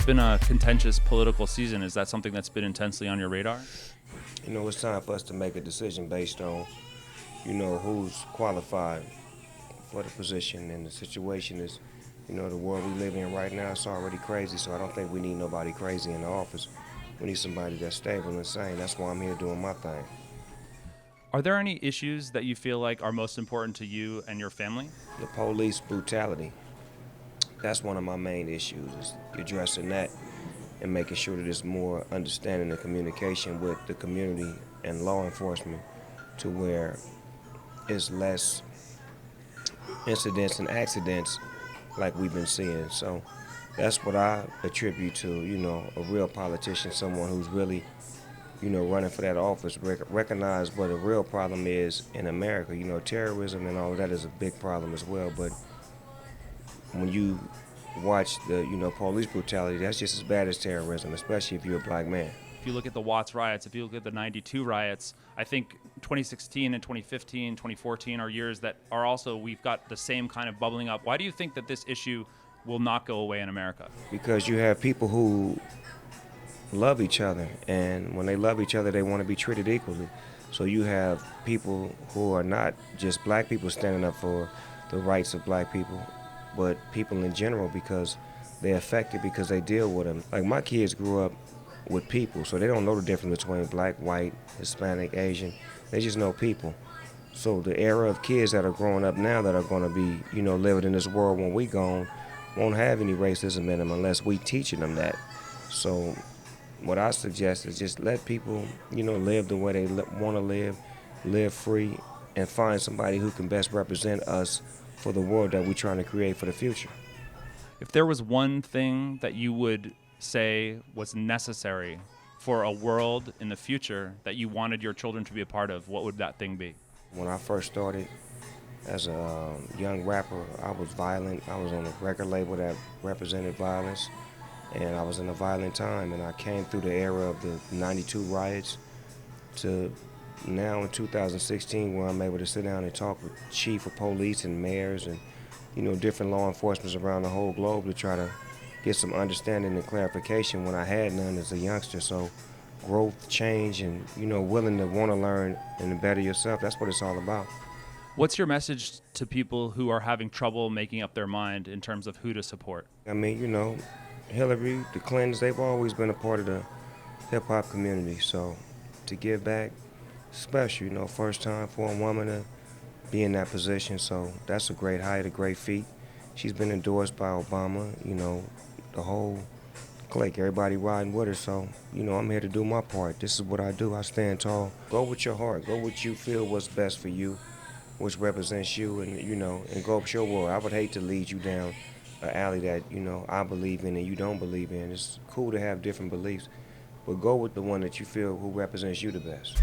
It's been a contentious political season. Is that something that's been intensely on your radar? You know, it's time for us to make a decision based on, who's qualified for the position. And the situation is, the world we live in right now is already crazy. So I don't think we need nobody crazy in the office. We need somebody that's stable and sane. That's why I'm here doing my thing. Are there any issues that you feel like are most important to you and your family? The police brutality, that's one of my main issues, is addressing that and making sure that there's more understanding and communication with the community and law enforcement to where it's less incidents and accidents like we've been seeing. So that's what I attribute to, a real politician, someone who's really, running for that office, recognize what a real problem is in America. Terrorism and all of that is a big problem as well. But when you watch the, police brutality, that's just as bad as terrorism, especially if you're a black man. If you look at the Watts riots, if you look at the 92 riots, I think 2016 and 2015, 2014 are years that are also, we've got the same kind of bubbling up. Why do you think that this issue will not go away in America? Because you have people who love each other, and when they love each other, they want to be treated equally. So you have people who are not just black people standing up for the rights of black people, but people in general, because they're affected because they deal with them. Like, my kids grew up with people, so they don't know the difference between black, white, Hispanic, Asian. They just know people. So the era of kids that are growing up now that are going to be, living in this world when we gone, won't have any racism in them unless we teaching them that. So what I suggest is just let people, live the way they want to live free, and find somebody who can best represent us for the world that we're trying to create for the future. If there was one thing that you would say was necessary for a world in the future that you wanted your children to be a part of, what would that thing be? When I first started as a young rapper, I was violent. I was on a record label that represented violence, and I was in a violent time, and I came through the era of the 92 riots to now in 2016, where I'm able to sit down and talk with chief of police and mayors and, different law enforcement around the whole globe to try to get some understanding and clarification when I had none as a youngster. So growth, change, and, willing to want to learn and to better yourself, that's what it's all about. What's your message to people who are having trouble making up their mind in terms of who to support? I mean, Hillary, the Clintons, they've always been a part of the hip-hop community. So to give back, special, first time for a woman to be in that position. So that's a great height, a great feat. She's been endorsed by Obama, the whole clique, everybody riding with her. So, I'm here to do my part. This is what I do. I stand tall. Go with your heart. Go what you feel what's best for you, which represents you, and, and go up your world. I would hate to lead you down an alley that, I believe in and you don't believe in. It's cool to have different beliefs, but go with the one that you feel who represents you the best.